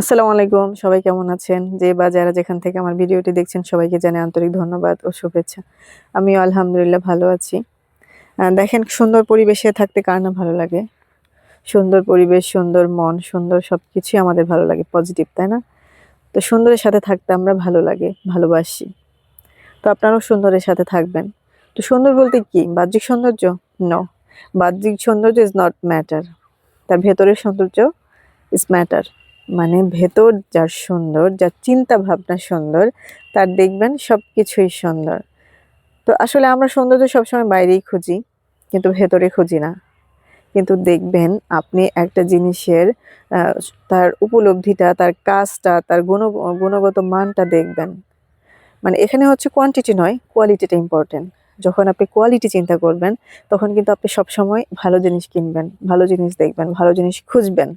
আসসালামু আলাইকুম। সবাই কেমন আছেন? যে বা যারা যেখান থেকে আমার ভিডিওটি দেখছেন সবাইকে জানাই আন্তরিক ধন্যবাদ ও শুভেচ্ছা। আমিও আলহামদুলিল্লাহ ভালো আছি। দেখেন সুন্দর পরিবেশে থাকতে কার না ভালো লাগে? সুন্দর পরিবেশ, সুন্দর মন, সুন্দর সবকিছুই আমাদের ভালো লাগে, পজিটিভ, তাই না? তো সুন্দরের সাথে থাকতে আমরা ভালো লাগে, ভালোবাসি। তো আপনারাও সুন্দরের সাথে থাকবেন। তো সুন্দর বলতে কি? বাহ্যিক সৌন্দর্য? নো। বাহ্যিক সৌন্দর্য ইজ নট ম্যাটার। তার ভেতরের সৌন্দর্য ইজ ম্যাটার। মানে ভেতর যার সুন্দর, যার চিন্তা ভাবনা সুন্দর, তার দেখবেন সবকিছুই সুন্দর। তো আসলে আমরা সৌন্দর্য সবসময় বাইরেই খুঁজি, কিন্তু ভেতরে খুঁজি না। কিন্তু দেখবেন আপনি একটা জিনিসের আহ, তার উপলব্ধিটা, তার কাজটা, তার গুণগত মানটা দেখবেন। মানে এখানে হচ্ছে কোয়ান্টিটি নয়, কোয়ালিটিটা ইম্পর্টেন্ট। যখন আপনি কোয়ালিটি চিন্তা করবেন, তখন কিন্তু আপনি সবসময় ভালো জিনিস কিনবেন, ভালো জিনিস দেখবেন, ভালো জিনিস খুঁজবেন।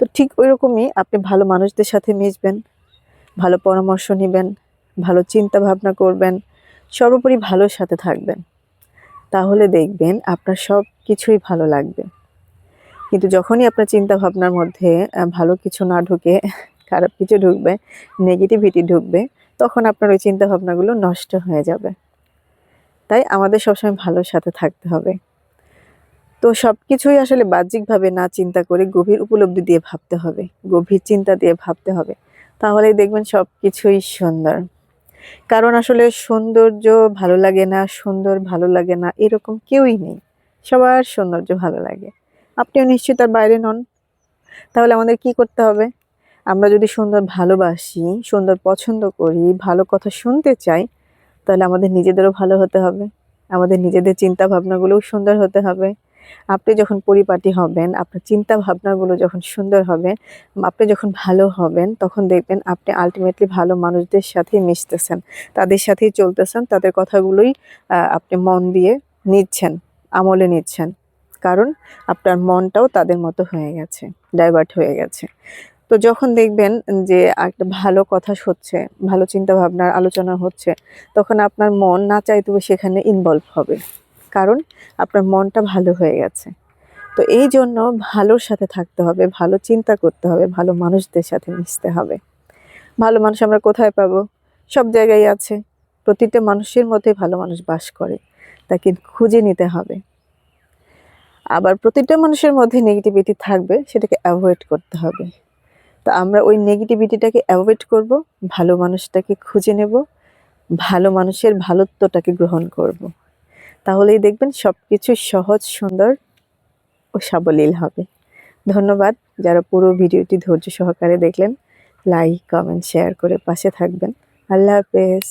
তো ঠিক ওইরকমই আপনি ভালো মানুষদের সাথে মিশবেন, ভালো পরামর্শ নিবেন, ভালো চিন্তা ভাবনা করবেন, সর্বোপরি ভালোর সাথে থাকবেন। তাহলে দেখবেন আপনার সব কিছুই ভালো লাগবে। কিন্তু যখনই আপনার চিন্তা ভাবনার মধ্যে ভালো কিছু না ঢুকে খারাপ কিছু ঢুকবে, নেগেটিভিটি ঢুকবে, তখন আপনার ওই চিন্তা ভাবনাগুলো নষ্ট হয়ে যাবে। তাই আমাদের সবসময় ভালোর সাথে থাকতে হবে। তো সবকিছুই আসলে বাহ্যিকভাবে না চিন্তা করে গভীর উপলব্ধি দিয়ে ভাবতে হবে, গভীর চিন্তা দিয়ে ভাবতে হবে। তাহলেই দেখবেন সবকিছুই সুন্দর। কারণ আসলে সৌন্দর্য ভালো লাগে না, সুন্দর ভালো লাগে না এরকম কেউই নেই। সবার সৌন্দর্য ভালো লাগে। আপনিও নিশ্চয়ই তার বাইরে নন। তাহলে আমাদের কি করতে হবে? আমরা যদি সুন্দর ভালোবাসি, সুন্দর পছন্দ করি, ভালো কথা শুনতে চাই, তাহলে আমাদের নিজেদেরও ভালো হতে হবে। আমাদের নিজেদের চিন্তা ভাবনাগুলোও সুন্দর হতে হবে। আপনি যখন পরিপাটি হবেন, আপনার চিন্তা ভাবনাগুলো যখন সুন্দর হবে, আপনি যখন ভালো হবেন, তখন দেখবেন আপনি আল্টিমেটলি ভালো মানুষদের সাথেই মিশতেছেন, তাদের সাথেই চলতেছেন, তাদের কথাগুলোই আপনি মন দিয়ে নিচ্ছেন, আমলে নিচ্ছেন। কারণ আপনার মনটাও তাদের মতো হয়ে গেছে, ডাইভার্ট হয়ে গেছে। তো যখন দেখবেন যে একটা ভালো কথা হচ্ছে, ভালো চিন্তা ভাবনার আলোচনা হচ্ছে, তখন আপনার মন না চাইতেও সেখানে ইনভলভ হবে। কারণ আপনার মনটা ভালো হয়ে গেছে। তো এই জন্য ভালোর সাথে থাকতে হবে, ভালো চিন্তা করতে হবে, ভালো মানুষদের সাথে মিশতে হবে। ভালো মানুষ আমরা কোথায় পাবো? সব জায়গায় আছে। প্রতিটা মানুষের মধ্যে ভালো মানুষ বাস করে, তাকে খুঁজে নিতে হবে। আবার প্রতিটা মানুষের মধ্যে নেগেটিভিটি থাকবে, সেটাকে অ্যাভয়েড করতে হবে। তো আমরা ওই নেগেটিভিটিটাকে অ্যাভয়েড করব, ভালো মানুষটাকে খুঁজে নেব, ভালো মানুষের ভালোত্বটাকে গ্রহণ করব। তাহলেই দেখবেন সবকিছু সহজ, সুন্দর ও সাবলীল হবে। ধন্যবাদ যারা পুরো ভিডিওটি ধৈর্য সহকারে দেখলেন। লাইক, কমেন্ট, শেয়ার করে পাশে থাকবেন। আল্লাহ হাফেজ।